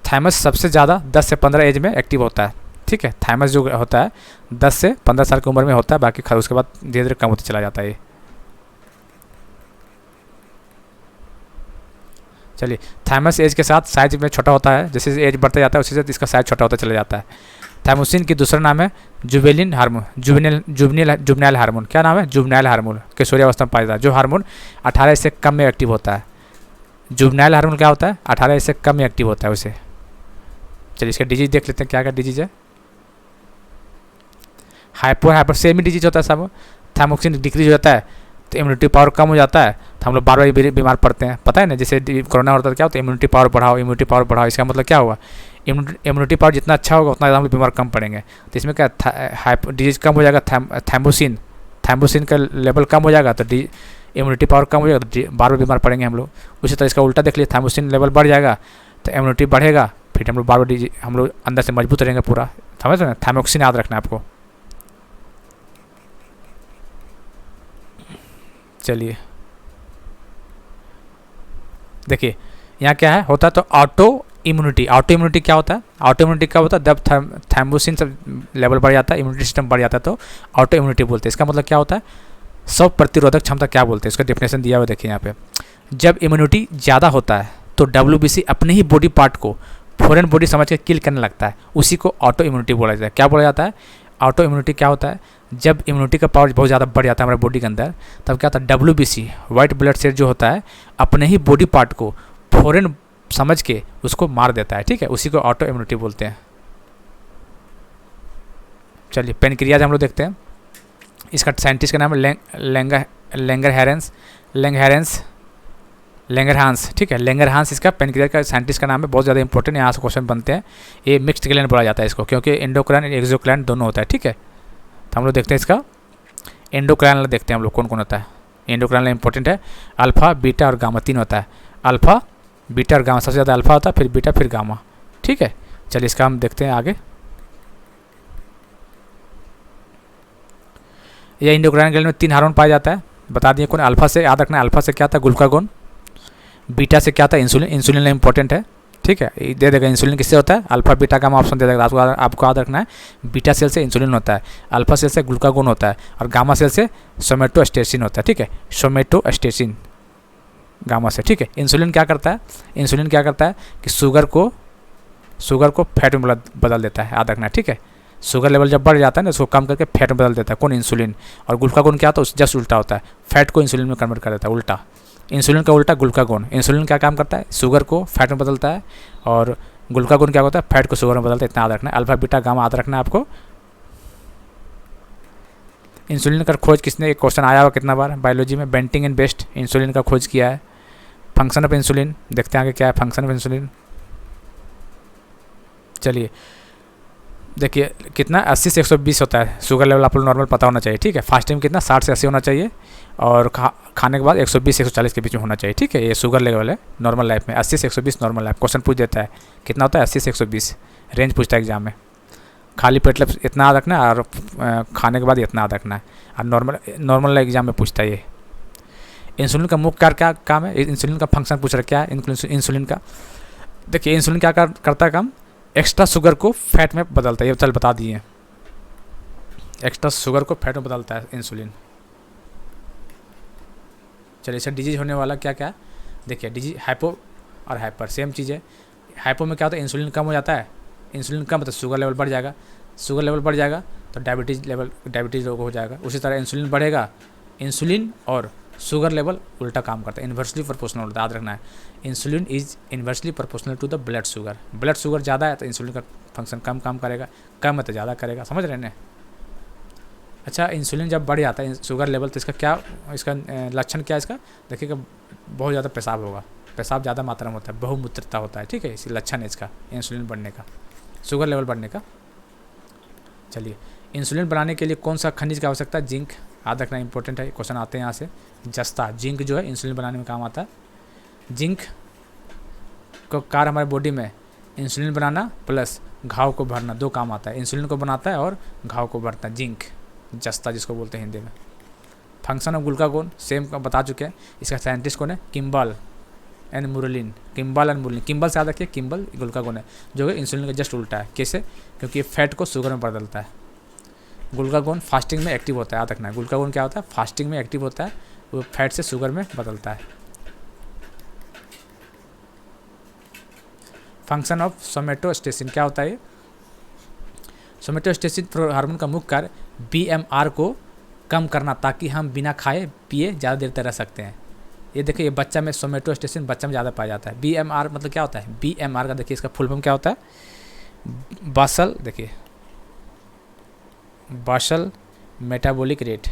थाइमस सबसे ज़्यादा 10 से 15 एज में एक्टिव होता है, ठीक है। थाइमस जो होता है 10 से 15 साल की उम्र में होता है, बाकी उसके बाद धीरे धीरे कम होते चला जाता है ये। चलिए, थाइमस एज के साथ साइज में छोटा होता है, जैसे एज बढ़ता जाता है उसी से इसका साइज छोटा होता चला जाता है। थाइमोसिन की दूसरा नाम है जुवेलिन हार्मोन, जुवेनाइल हार्मोन। क्या नाम है? जुवेनाइल हार्मोन, किशोरावस्था में पाया जाता है, जो हार्मोन 18 से कम में एक्टिव होता है। जुवेनाइल हार्मोन क्या होता है? 18 से कम में एक्टिव होता है उसे। चलिए, इसका डिजीज देख लेते हैं, क्या क्या डिजीज है। हाइपर सेमी डिजीज होता है सब। थाइमोक्सिन डिक्रीज हो जाता है तो इम्यूनिटी पावर कम हो जाता है, तो हम लोग बार बार बीमार पड़ते हैं, पता है ना। जैसे कोरोना होता है, क्या होता है? इम्यूनिटी पावर बढ़ाओ। इसका मतलब क्या हुआ? इम्यूनिटी पावर जितना अच्छा होगा उतना ज़्यादा हम लोग बीमार कम पड़ेंगे। तो इसमें क्या डिजीज कम हो जाएगा, थाइमोसिन का लेवल कम हो जाएगा तो इम्यूनिटी पावर कम हो जाएगा, तो बार बार बीमार पड़ेंगे हम लोग। उसी तरह इसका उल्टा देख लीजिए, थाइमोसिन लेवल बढ़ जाएगा तो इम्यूनिटी बढ़ेगा, फिर हम लोग बार बार हम लोग अंदर से मजबूत रहेंगे पूरा, समझ रहे हैं। थाइमोक्सिन याद रखना है आपको। चलिए देखिए, यहाँ क्या है होता है, तो ऑटो इम्यूनिटी क्या होता है? ऑटो इम्यूनिटी क्या होता है? जब थाइमोसिन सब लेवल बढ़ जाता है, इम्यूनिटी सिस्टम बढ़ जाता है, तो ऑटो इम्यूनिटी बोलते हैं। इसका मतलब क्या होता है? सब प्रतिरोधक क्षमता क्या बोलते हैं? इसका डेफिनेशन दिया हुआ देखिए यहाँ पे। जब इम्यूनिटी ज़्यादा होता है तो WBC अपने ही बॉडी पार्ट को फॉरेन बॉडी समझ के किल करने लगता है, उसी को ऑटो इम्यूनिटी बोला जाता है। क्या बोला जाता है? ऑटो इम्यूनिटी क्या होता है? जब इम्यूनिटी का पावर बहुत ज़्यादा बढ़ जाता है हमारे बॉडी के अंदर, तब क्या होता है? WBC वाइट ब्लड सेल जो होता है अपने ही बॉडी पार्ट को फॉरेन समझ के उसको मार देता है, ठीक है। उसी को ऑटो इम्यूनिटी बोलते हैं। चलिए, पेनक्रियाज हम लोग देखते हैं। इसका साइंटिस्ट का नाम है लेंगरहांस, ठीक है। लेंगरहांस इसका पेनक्रियाज का साइंटिस्ट का नाम है, बहुत ज़्यादा इंपॉर्टेंट, यहाँ से क्वेश्चन बनते हैं। ये मिक्स्ड ग्लैंड बोला जाता है इसको, क्योंकि एंडोक्राइन एक्सोक्राइन दोनों होता है, ठीक है। तो हम लोग देखते हैं इसका एंडोक्राइन देखते हैं हम लोग कौन कौन होता है। एंडोक्राइन इंपॉर्टेंट है, अल्फा बीटा और गामा 3 होता है। अल्फा बीटा और गामा, सबसे ज़्यादा अल्फा होता है, फिर बीटा, फिर गामा, ठीक है। चलिए, इसका हम देखते हैं आगे। यह एंडोक्राइन ग्लैंड में 3 हार्मोन पाया जाता है, बता दिए कौन। अल्फा से याद रखना है, अल्फा से क्या था? ग्लूकागोन। बीटा से क्या था? इंसुलिन इंपॉर्टेंट है, ठीक है। दे देगा इंसुलिन किससे होता है? अल्फा बीटा गामा ऑप्शन दे देगा, आपको याद रखना है। बीटा सेल से इंसुलिन होता है, अल्फा सेल से ग्लूकागोन होता है, और गामा सेल से सोमेटोस्टेसिन होता है, ठीक है। सोमेटोस्टेसिन गामा से, ठीक है। इंसुलिन क्या करता है? इंसुलिन क्या करता है कि शुगर को फैट में बदल देता है, याद रखना है, ठीक है। शुगर लेवल जब बढ़ जाता है ना, उसको कम करके फैट में बदल देता है, कौन? इंसुलिन। और ग्लूकागोन क्या होता है? जस्ट उल्टा होता है, फैट को इंसुलिन में कन्वर्ट कर देता है, उल्टा। इंसुलिन का उल्टा ग्लूकागोन। इंसुलिन क्या काम करता है? शुगर को फैट में बदलता है, और ग्लूकागोन क्या होता है? फैट को शुगर में बदलता है। इतना याद रखना है। अल्फा बीटा गामा याद रखना है आपको। इंसुलिन का खोज किसने, एक क्वेश्चन आया हुआ कितना बार बायोलॉजी में, बेंटिंग एंड बेस्ट इंसुलिन का खोज किया है। फंक्शन ऑफ इंसुलिन देखते हैं आगे क्या है फंक्शन ऑफ इंसुलिन। चलिए देखिए, कितना 80 से 120 होता है शुगर लेवल, आप लोग नॉर्मल पता होना चाहिए, ठीक है। फास्टिंग कितना 60 से 80 होना चाहिए, और खाने के बाद 120 से 140 के बीच में होना चाहिए, ठीक है। ये शुगर लेवल है नॉर्मल लाइफ में, 80 से 120 नॉर्मल लाइफ। क्वेश्चन पूछ देता है कितना होता है? 80 से 120 रेंज पूछता है एग्जाम में। खाली पेट इतना याद रखना है, और खाने के बाद इतना याद रखना है, और नॉर्मल एग्जाम में पूछता है ये। इंसुलिन का मुख्य क्या काम है? इंसुलिन का फंक्शन पूछ रहा है, क्या है इंसुलिन का? देखिए, इंसुलिन क्या करता है काम? एक्स्ट्रा शुगर को फैट में बदलता है, ये चल बता दिए। एक्स्ट्रा शुगर को फैट में बदलता है इंसुलिन। चलिए, इससे डिजीज होने वाला क्या क्या? देखिए, डिजीज हाइपो और हाइपर सेम चीज़ है। हाइपो में क्या होता है? इंसुलिन कम हो जाता है, इंसुलिन कम तो शुगर लेवल बढ़ जाएगा, शुगर लेवल बढ़ जाएगा तो डायबिटीज़ रोग हो जाएगा। उसी तरह इंसुलिन बढ़ेगा, इंसुलिन और शुगर लेवल उल्टा काम करता है, इन्वर्सली प्रोपोर्शनल होता है, याद रखना है। Insulin is inversely proportional to the blood sugar. Blood sugar ज़्यादा है तो इंसुलिन का फंक्शन कम काम करेगा, कम है तो ज़्यादा करेगा, समझ रहे हैं। अच्छा, इंसुलिन जब बढ़ जाता है शुगर लेवल, तो इसका लक्षण क्या है इसका? देखिएगा, बहुत ज़्यादा पेशाब होगा, पेशाब ज़्यादा मात्रा में होता है, बहुमूत्रता होता है, ठीक है। इसी लक्षण है इसका इंसुलिन बढ़ने का, शुगर लेवल बढ़ने का। चलिए, इंसुलिन बनाने के लिए कौन सा खनिज की आवश्यकता है? जिंक, याद रखना इंपॉर्टेंट है, क्वेश्चन आते हैं यहाँ से। जस्ता, जिंक जो है इंसुलिन बनाने में काम आता है। जिंक कार्य हमारे बॉडी में इंसुलिन बनाना प्लस घाव को भरना, दो काम आता है। इंसुलिन को बनाता है और घाव को भरता है, जिंक जस्ता जिसको बोलते हैं हिंदी में। फंक्शन ऑफ ग्लूकागोन सेम बता चुके हैं। इसका साइंटिस्ट कौन है? Kimball and Murlin. Kimball and Murlin, Kimball से याद रखिए, किम्बल ग्लूकागोन है जो कि इंसुलिन का जस्ट उल्टा है। कैसे? क्योंकि ये फैट को शुगर में बदलता है। ग्लूकागोन फास्टिंग में एक्टिव होता है, याद रखना है। ग्लूकागोन क्या होता है? फास्टिंग में एक्टिव होता है, वो फैट से शुगर में बदलता है। फंक्शन ऑफ सोमेटोस्टेसिन क्या होता है? ये सोमेटोस्टेसिन हार्मोन का मुख्य कार्य बीएमआर को कम करना, ताकि हम बिना खाए पिए ज़्यादा देर तक रह सकते हैं। ये देखिए, ये बच्चा में सोमेटोस्टेसिन बच्चा में ज़्यादा पाया जाता है। बीएमआर मतलब क्या होता है? बीएमआर का देखिए इसका फुल फॉर्म क्या होता है? बासल, देखिए basal metabolic rate,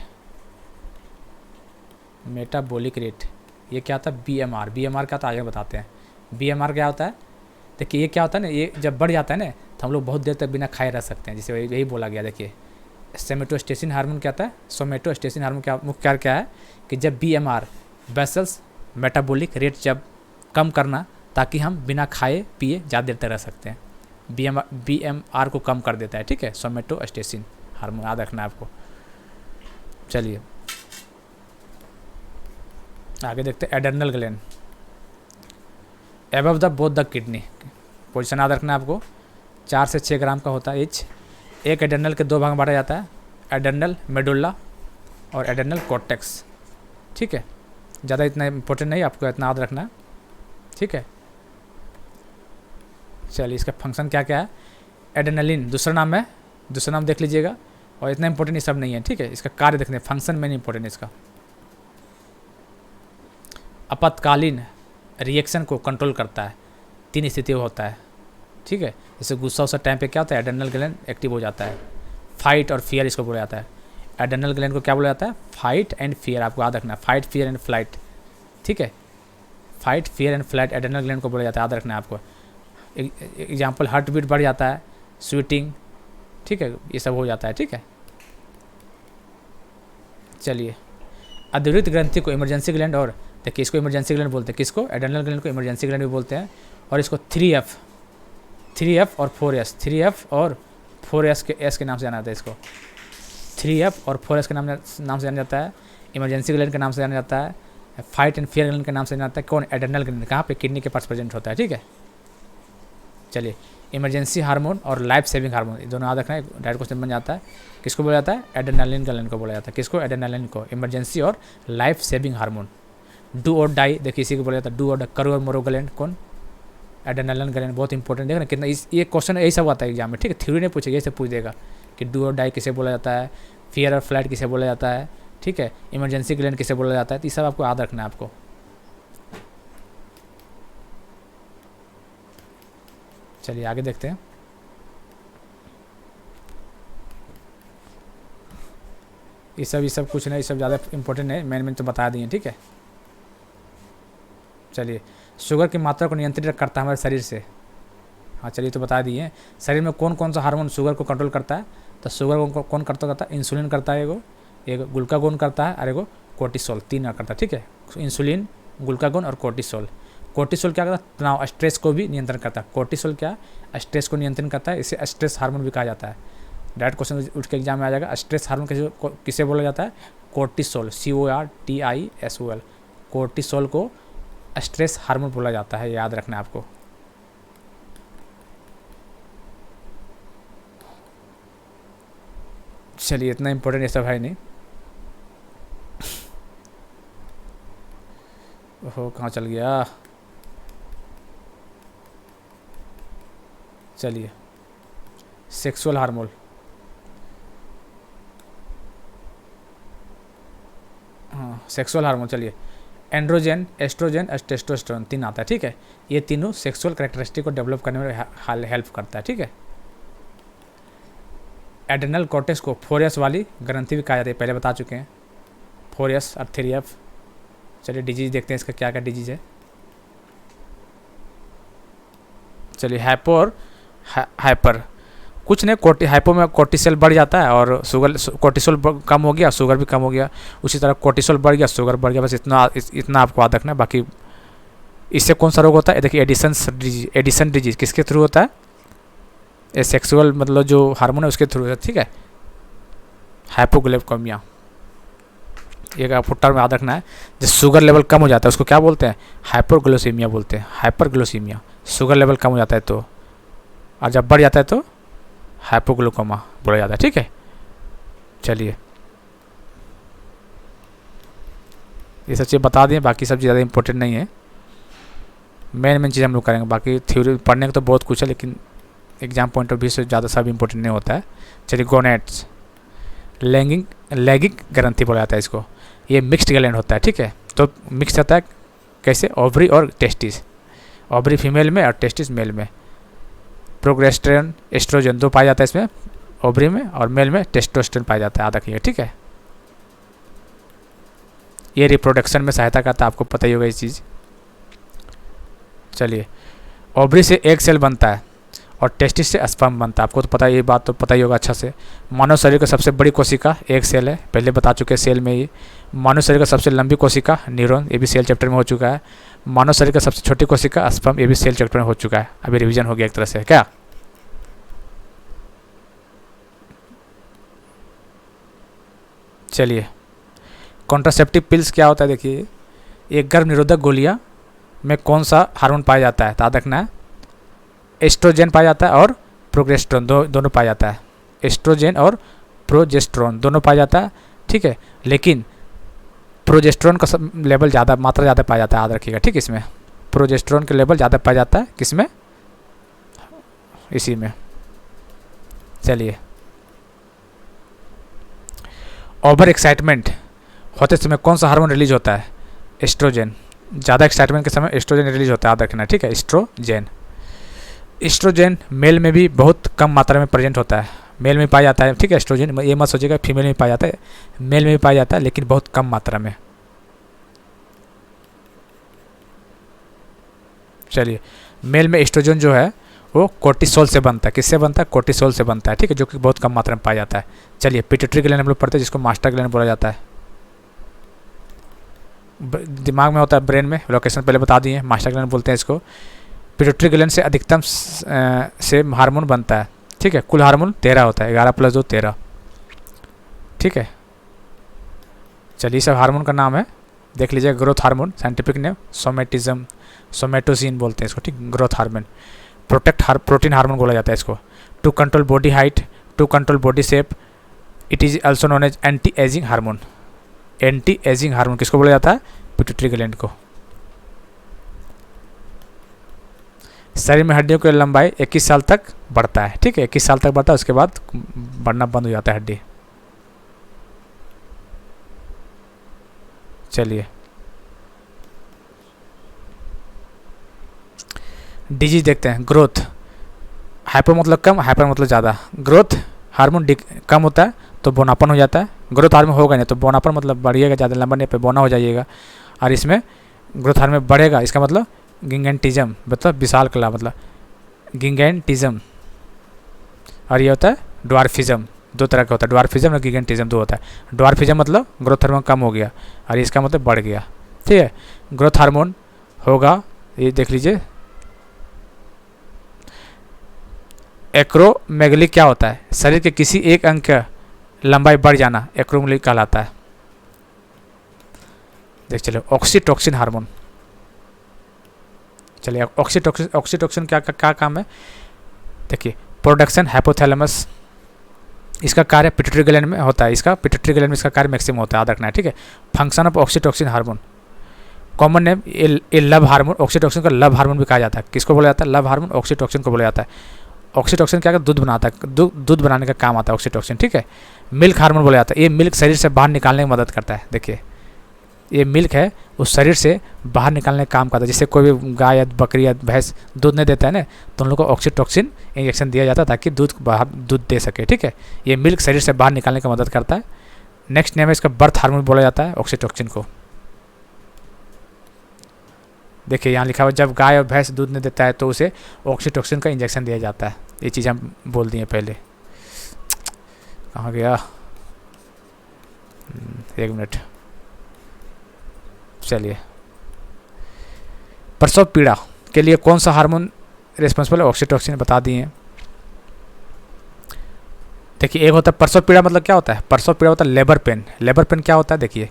metabolic rate ये क्या होता है? बीएमआर। बीएमआर क्या होता है आगे बताते हैं। बीएमआर क्या होता है? देखिए ये क्या होता है ना, ये जब बढ़ जाता है ना तो हम लोग बहुत देर तक बिना खाए रह सकते हैं, जिसे यही बोला गया। देखिए सोमेटोस्टेसिन हार्मोन क्या होता है? सोमेटोस्टेसिन हार्मोन क्या मुख्य कार्य क्या है कि जब बीएमआर बेसल्स मेटाबॉलिक रेट जब कम करना, ताकि हम बिना खाए पिए ज़्यादा देर तक रह सकते हैं। बीएमआर को कम कर देता है, ठीक है, सोमेटोस्टेसिन हार्मोन, याद रखना है आपको। चलिए आगे देखते हैं। Adrenal gland above the both the kidney, position याद रखना है आपको। 4 से 6 ग्राम का होता है ईच। एक एडर्नल के दो भाग में बांटा जाता है, एडर्नल मेडुल्ला और एडर्नल कॉर्टेक्स, ठीक है। ज़्यादा इतना इंपॉर्टेंट नहीं, आपको इतना याद रखना है, ठीक है। चलिए इसका फंक्शन क्या क्या है? एड्रेनालिन दूसरा नाम है, दूसरा नाम देख लीजिएगा, और इतना इंपॉर्टेंट ये सब नहीं है, ठीक है। इसका कार्य देखने, फंक्शन में नहीं इंपॉर्टेंट है इसका। आपातकालीन रिएक्शन को कंट्रोल करता है, 3 स्थितियों होता है, ठीक है। जैसे गुस्सा उस टाइम पे क्या होता है? एड्रेनल ग्लैंड एक्टिव हो जाता है। फाइट और फियर इसको बोला जाता है। एड्रेनल ग्लैंड को क्या बोला जाता है? फाइट एंड फियर, आपको याद रखना है। फाइट, फियर एंड फ्लाइट, ठीक है। Fight, fear and flight adrenal gland को बोला जाता है, याद रखना है आपको। एग्जाम्पल, हार्ट बीट बढ़ जाता है, स्वेटिंग, ठीक है, ये सब हो जाता है, ठीक है। चलिए अद्वितीय ग्रंथि को इमरजेंसी ग्लैंड, और देखिए इसको इमरजेंसी ग्लैंड बोलते हैं, किसको? एड्रेनल ग्लैंड को इमरजेंसी ग्लैंड भी बोलते हैं। और इसको 3F और 4S, 3F और 4S के नाम से जाना जाता है इसको। 3F और 4S के नाम से जाना जाता है। इमरजेंसी ग्लैंड के नाम से जाना जाता है। फाइट एंड फियर ग्लैंड के नाम से जाना जाता है। कौन? एड्रेनल ग्लैंड, कहाँ पे? किडनी के पास प्रेजेंट होता है, ठीक है। चलिए इमरजेंसी हार्मोन और लाइफ सेविंग हार्मोन, ये दोनों याद रखना है, डायरेक्ट क्वेश्चन बन जाता है। किसको बोला जाता है? एड्रेनालिन ग्लैंड को बोला जाता है। किसको? एड्रेनालिन को, इमरजेंसी और लाइफ सेविंग हार्मोन। डू और डाई, देखिए इसी को बोला जाता है डू और डाई। करो और मरो ग्लैंड, कौन? एड्रेनालिन ग्लैंड, बहुत इंपॉर्टेंट। देखना कितना ये क्वेश्चन यही सब आता है एग्जाम में, ठीक है। थ्योरी नहीं पूछेगा, यही सब पूछ देगा कि डू और डाई किसे बोला जाता है, फियर और फ्लाइट किसे बोला जाता है, ठीक है, इमरजेंसी ग्लैंड किसे बोला जाता है। तो ये सब आपको याद रखना है आपको। चलिए आगे देखते हैं। ये सब कुछ नहीं, ये सब ज़्यादा इंपॉर्टेंट है, मैंने तो बता दिए, ठीक है। चलिए शुगर की मात्रा को नियंत्रित करता है हमारे शरीर से। हाँ चलिए तो बता दिए। शरीर में कौन कौन सा हार्मोन शुगर को कंट्रोल करता है? तो शुगर को कौन करता है? इंसुलिन करता है, एगो ग्लूकागोन करता है, और एगो कोर्टिसोल, 3 करता है, ठीक है। इंसुलिन, ग्लूकागोन और कोर्टिसोल। कोर्टिसोल क्या करता है? तनाव, स्ट्रेस को भी नियंत्रण करता है। कोर्टिसोल क्या? स्ट्रेस को नियंत्रण करता है, इसे स्ट्रेस हार्मोन भी कहा जाता है। डायरेक्ट क्वेश्चन उठ के एग्जाम में आ जाएगा। स्ट्रेस हार्मोन किसे बोला जाता है? Cortisol, CORTISOL। कोर्टिसोल को स्ट्रेस हार्मोन बोला जाता है, याद रखना है आपको। चलिए इतना इंपॉर्टेंट ये सब है नहीं। ओहो कहाँ चल गया? चलिए सेक्सुअल हार्मोन, हाँ सेक्सुअल हार्मोन। चलिए एंड्रोजन, एस्ट्रोजन और टेस्टोस्टेरोन, 3 आता है, ठीक है। ये तीनों सेक्सुअल कैरेक्टरिस्टिक को डेवलप करने में हेल्प करता है, ठीक है। एड्रेनल कॉर्टेक्स को 4S वाली ग्रंथि भी कहा जाता है, पहले बता चुके हैं, 4S और 3F। चलिए डिजीज देखते हैं, इसका क्या क्या डिजीज है। चलिए हाइपर कुछ नहीं, हाइपो में कोर्टिसोल बढ़ जाता है और शुगर, कोर्टिसोल कम हो गया, शुगर भी कम हो गया। उसी तरह कोर्टिसोल बढ़ गया, शुगर बढ़ गया, बस इतना आपको याद रखना है। बाकी इससे कौन सा रोग होता है? देखिए एडिसन डिजीज किसके थ्रू होता है? ये सेक्सुअल मतलब जो हार्मोन है उसके थ्रू है, ठीक है। हाइपोग्लाइकेमिया, एक आपको टर्म याद रखना है। जब शुगर लेवल कम हो जाता है उसको क्या बोलते हैं? हाइपरग्लाइकेमिया बोलते हैं, हाइपरग्लाइकेमिया। शुगर लेवल कम हो जाता है तो, और जब बढ़ जाता है तो हाइपोग्लाइकेमिया बोला जाता है, ठीक है। चलिए ये सब चीज़ बता दिए, बाकी सब चीज़ ज़्यादा इंपॉर्टेंट नहीं है। मेन चीज़ हम लोग करेंगे, बाकी थ्योरी पढ़ने का तो बहुत कुछ है, लेकिन एग्जाम पॉइंट ऑफ व्यू से ज़्यादा सब इंपॉर्टेंट नहीं होता है। चलिए गोनेट्स, लैंगिक ग्रंथि बोला जाता है इसको। ये मिक्स्ड ग्लैंड होता है, ठीक है। तो मिक्स होता है कैसे? ओवरी और टेस्टिस, ओवरी फीमेल में और टेस्टिस मेल में। प्रोजेस्टेरोन एस्ट्रोजन दो पाया जाता है इसमें, ओवरी में, और मेल में टेस्टोस्टेरोन पाया जाता है, याद रखिएगा, ठीक है। ये रिप्रोडक्शन में सहायता करता है, आपको पता ही होगा ये चीज़। चलिए, ओवरी से एक सेल बनता है और टेस्टिस से स्पर्म बनता है, आपको तो पता, ये बात तो पता ही होगा अच्छा से। मानव शरीर का सबसे बड़ी कोशिका एक सेल है, पहले बता चुके हैं सेल में ही। मानव शरीर का सबसे लंबी कोशिका न्यूरॉन, ये भी सेल चैप्टर में हो चुका है। मानव शरीर का सबसे छोटी कोशिका स्पर्म, ये भी सेल चैप्टर में हो चुका है। अभी रिवीजन हो गया एक तरह से, क्या? चलिए, कॉन्ट्रासेप्टिव पिल्स क्या होता है? देखिए, एक गर्भ निरोधक गोलियाँ में कौन सा हार्मोन पाया जाता है? याद रखना है, एस्ट्रोजन पाया जाता है और प्रोजेस्टेरोन, दोनों पाया जाता है। एस्ट्रोजन और प्रोजेस्टेरोन दोनों पाया जाता है, ठीक है। लेकिन प्रोजेस्टेरोन का लेवल ज़्यादा, मात्रा ज़्यादा पाया जाता है, याद रखिएगा, ठीक है। इसमें प्रोजेस्टेरोन का लेवल ज़्यादा पाया जाता है, किसमें? इसी में। चलिए, ओवर एक्साइटमेंट होते समय कौन सा हार्मोन रिलीज होता है? एस्ट्रोजन। ज़्यादा एक्साइटमेंट के समय एस्ट्रोजन रिलीज होता है, याद रखना, ठीक है। एस्ट्रोजन मेल में भी बहुत कम मात्रा में प्रेजेंट होता है, मेल में पाया जाता है, ठीक है। एस्ट्रोजन, ये मत सोचिएगा फीमेल में पाया जाता है, मेल में भी पाया जाता है, लेकिन बहुत कम मात्रा में। चलिए, मेल में एस्ट्रोजन जो है वो कोर्टिसोल से बनता है, किससे बनता है? कोर्टिसोल से बनता है, ठीक है, जो कि बहुत कम मात्रा में पाया जाता है। चलिए, पिट्यूटरी ग्लैंड हम लोग पढ़ते हैं, जिसको मास्टर ग्लैंड बोला जाता है। दिमाग में होता है, ब्रेन में, लोकेशन पहले बता दिए, मास्टर ग्लैंड बोलते हैं इसको। पिट्यूटरी ग्लैंड से अधिकतम से हार्मोन बनता है, ठीक है। कुल हार्मोन 13 होता है, 11 + 2 13, ठीक है। चलिए, सब हार्मोन का नाम है, देख लीजिए। ग्रोथ हार्मोन, साइंटिफिक नेम सोमेटोसिन बोलते हैं इसको, ठीक। ग्रोथ हार्मोन, प्रोटीन हार्मोन बोला जाता है इसको। To control body height, to control body shape, it is also known as anti ageing hormone. Anti ageing hormone किसको बोला जाता है? पिट्यूटरी ग्लैंड को। शरीर में हड्डियों की लंबाई 21 साल तक बढ़ता है, ठीक है। 21 साल तक बढ़ता है, उसके बाद बढ़ना बंद हो जाता है हड्डी। चलिए, डिजीज देखते हैं। ग्रोथ, हाइपर मतलब कम, हाइपर मतलब ज़्यादा। ग्रोथ हार्मोन कम होता है तो बोनापन हो जाता है। ग्रोथ हार्मोन होगा नहीं तो बोनापन मतलब बढ़िएगा, ज़्यादा लंबा नहीं पे बोना हो जाइएगा। और इसमें ग्रोथ हार्मोन बढ़ेगा, इसका मतलब गिगेंटिज्म, मतलब विशाल कला, मतलब गिगेंटिज्म। और ये होता है ड्वार्फिज्म, दो तरह का होता है, ड्वार्फिज्म और गिगेंटिज्म, दो होता है। ड्वार्फिज्म मतलब ग्रोथ हार्मोन कम हो गया, और इसका मतलब बढ़ गया, ठीक है। ग्रोथ हार्मोन होगा, ये देख लीजिए। एक्रोमेगली क्या होता है? शरीर के किसी एक अंग का लंबाई बढ़ जाना एक्रोमेगली कहलाता है। देख चलो, ऑक्सीटोसिन हार्मोन। चलिए, ऑक्सीटोसिन क्या काम है? देखिए, प्रोडक्शन हाइपोथैलेमस, इसका कार्य पिट्यूटरी ग्लैंड में होता है, इसका पिट्यूटरी ग्लैंड में इसका कार्य मैक्सिमम होता है, याद रखना है, ठीक है। Function of oxytocin hormone, common name A love hormone. Oxytocin को लव हार्मोन भी कहा जाता है, किसको बोला जाता है? लव हार्मोन ऑक्सीटोसिन को बोला जाता है। ऑक्सीटोसिन क्या, दूध बनाता है, दूध बनाने का काम आता है ऑक्सीटोसिन, ठीक है। मिल्क हार्मोन बोला जाता है, ये मिल्क शरीर से बाहर निकालने में मदद करता है। देखिए, ये मिल्क है, उस शरीर से बाहर निकालने का काम करता है। जैसे कोई भी गाय या बकरी या भैंस दूध नहीं देता है ना, तो उन लोगों को ऑक्सीटोसिन इंजेक्शन दिया जाता है ताकि दूध दे सके, ठीक है। ये मिल्क शरीर से बाहर निकालने का मदद करता है। नेक्स्ट नेम है इसका बर्थ हार्मोन बोला जाता है ऑक्सीटोसिन को। देखिए, यहाँ लिखा हुआ, जब गाय और भैंस दूध नहीं देता है तो उसे ऑक्सीटोसिन का इंजेक्शन दिया जाता है। ये चीज़ हम बोल दिए पहले, कहाँ गया? एक मिनट। चलिए, प्रसव पीड़ा के लिए कौन सा हार्मोन रिस्पॉन्सिबल है? ऑक्सीटोसिन बता दिए हैं। देखिए एक होता है प्रसव पीड़ा, मतलब क्या होता है? प्रसव पीड़ा होता है लेबर पेन। लेबर पेन क्या होता है? देखिए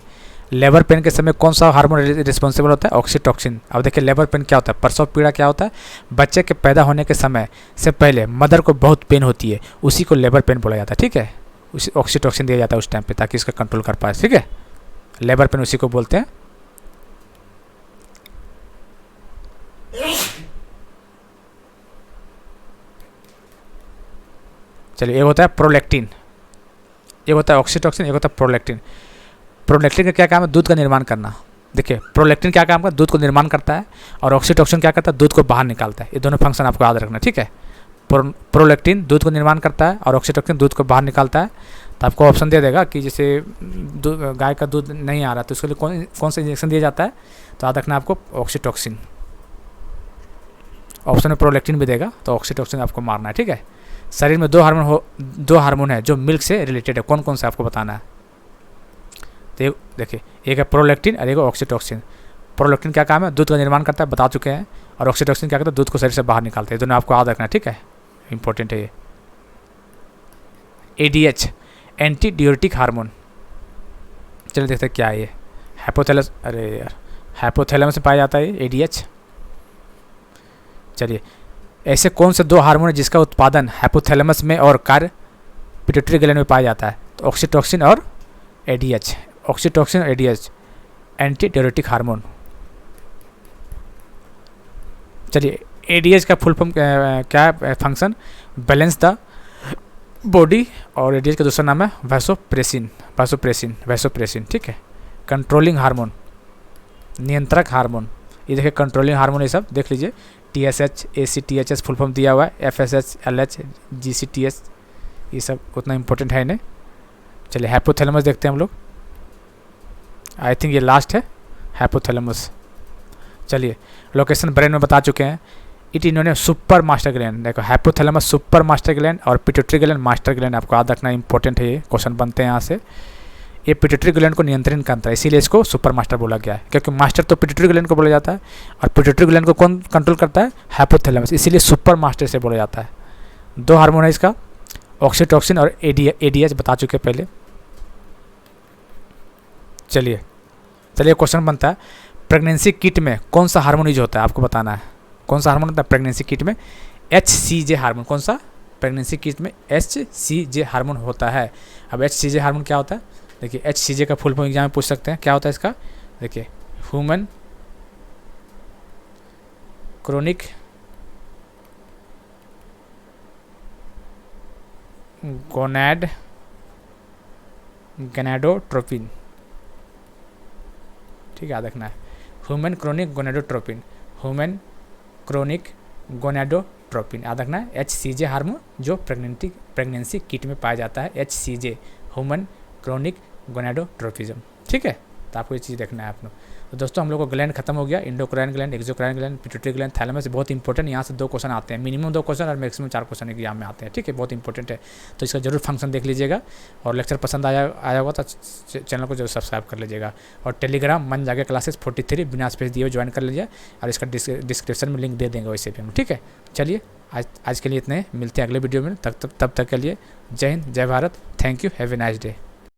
लेबर पेन के समय कौन सा हार्मोन रिस्पॉन्सिबल होता है? ऑक्सीटोसिन। अब देखिए लेबर पेन क्या होता है? प्रसव पीड़ा क्या होता है? बच्चे के पैदा होने के समय से पहले मदर को बहुत पेन होती है, उसी को लेबर पेन बोला जाता है, ठीक है। उसी ऑक्सीटोसिन दिया जाता है उस टाइम पे ताकि इसका कंट्रोल कर पाए, ठीक है। लेबर पेन उसी को बोलते हैं। चलिए एक होता है प्रोलैक्टिन, एक होता है ऑक्सीटोसिन, एक होता है प्रोलैक्टिन। प्रोलैक्टिन का क्या काम है? दूध का निर्माण करना। देखिए प्रोलैक्टिन क्या काम करता है? दूध को निर्माण करता है, और ऑक्सीटोसिन क्या करता है? दूध को बाहर निकालता है। ये दोनों फंक्शन आपको याद रखना, ठीक है। प्रोलैक्टिन दूध को निर्माण करता है और ऑक्सीटोसिन दूध को बाहर निकालता है। तो आपको ऑप्शन दे देगा कि जैसे गाय का दूध नहीं आ रहा तो उसके लिए कौन सा इंजेक्शन दिया जाता है? तो याद रखना आपको ऑक्सीटोसिन। ऑप्शन में प्रोलैक्टिन भी देगा, तो ऑक्सीटोसिन आपको मारना है, ठीक है। शरीर में दो हार्मोन है जो मिल्क से रिलेटेड है, कौन कौन सा आपको बताना है? तो देखिए एक है प्रोलैक्टिन और एक है ऑक्सीटोसिन। प्रोलैक्टिन क्या काम है? दूध का निर्माण करता है, बता चुके हैं। और ऑक्सीटोसिन क्या करता है? दूध को शरीर से बाहर निकालते हैं। दोनों आपको याद रखना है, ठीक है, इंपॉर्टेंट है ये। ADH anti diuretic hormone. चलिए देखते हैं क्या है ये। हाइपोथैलेमस, अरे यार हाइपोथैलेमस में पाया जाता है ये ADH। चलिए ऐसे कौन से दो हार्मोन है जिसका उत्पादन हाइपोथैलेमस में और कार्य पिट्यूटरी ग्लैंड में पाया जाता है? तो ऑक्सीटोसिन और ADH। ऑक्सीटोसिन और ADH एंटी डाययूरेटिक हार्मोन। चलिए ADH का फुल फॉर्म क्या है? फंक्शन बैलेंस द बॉडी, और ADH का दूसरा नाम है वैसोप्रेसिन, ठीक है। कंट्रोलिंग हार्मोन, नियंत्रक हार्मोन। ये देखिए कंट्रोलिंग हार्मोन, ये सब देख लीजिए। TSH, ACTH फुल फॉर्म दिया हुआ है, FSH, LH, GCTH, ये सब उतना इंपॉर्टेंट है नहीं। चलिए हाइपोथैलेमस देखते हैं हम लोग। आई थिंक ये लास्ट है हाइपोथैलेमस। चलिए लोकेशन ब्रेन में बता चुके हैं। इन्होंने सुपर मास्टर ग्लैंड, देखो हाइपोथैलेमस सुपर मास्टर ग्लैंड और पिट्यूटरी ग्लैंड मास्टर ग्लैंड, आपको याद रखना इंपॉर्टेंट है, ये क्वेश्चन बनते हैं यहाँ से। ये पिट्यूटरी ग्लैंड को नियंत्रण करता है, इसीलिए इसको सुपर मास्टर बोला गया है, क्योंकि मास्टर तो पिट्यूटरी ग्लैंड को बोला जाता है और पिट्यूटरी ग्लैंड को कौन कंट्रोल करता है? हाइपोथैलेमस, इसीलिए सुपर मास्टर से बोला जाता है। दो हार्मोन है इसका, ऑक्सीटोसिन और ADH बता चुके पहले। चलिए क्वेश्चन बनता है, प्रेगनेंसी किट में कौन सा हार्मोन यूज होता है? आपको बताना है कौन सा हार्मोन होता है प्रेगनेंसी किट में? HCG hormone. कौन सा? प्रेगनेंसी किट में HCG हार्मोन होता है। अब HCG हार्मोन क्या होता है? देखिए HCG का फुल फॉर्म एग्जाम में पूछ सकते हैं, क्या होता है इसका? देखिए ह्यूमन क्रोनिक गोनाडोट्रोपिन, ठीक है, याद रखना है। Human chronic gonadotropin, human chronic gonadotropin, याद रखना है। HCG हार्मोन जो प्रेगनेंसी किट में पाया जाता है, HCG ह्यूमन क्रोनिक गोनाडोट्रोपिज्म, ठीक है। तो आपको ये चीज़ देखना है आप लोग। तो दोस्तों हम लोग को ग्लैंड खत्म हो गया, endocrine gland, exocrine gland, pituitary gland, thalamus, बहुत इंपॉर्टेंट। यहाँ से 2 क्वेश्चन आते हैं, मिनिमम 2 क्वेश्चन और मैक्सिमम 4 क्वेश्चन एग्जाम में आते हैं, ठीक है, बहुत इंपॉर्टेंट है। तो इसका जरूर फंक्शन देख लीजिएगा, और लेक्चर पसंद आया होगा तो चैनल को जरूर सब्सक्राइब कर लीजिएगा। और टेलीग्राम मन जागे क्लासेस 43 बिना स्पेस दिए ज्वाइन कर लीजिए, और इसका डिस्क्रिप्शन में लिंक दे देंगे वैसे भी हम, ठीक है। चलिए आज के लिए इतने, मिलते हैं अगले वीडियो में, तब तक के लिए जय हिंद, जय Bharat, thank you, have a nice day.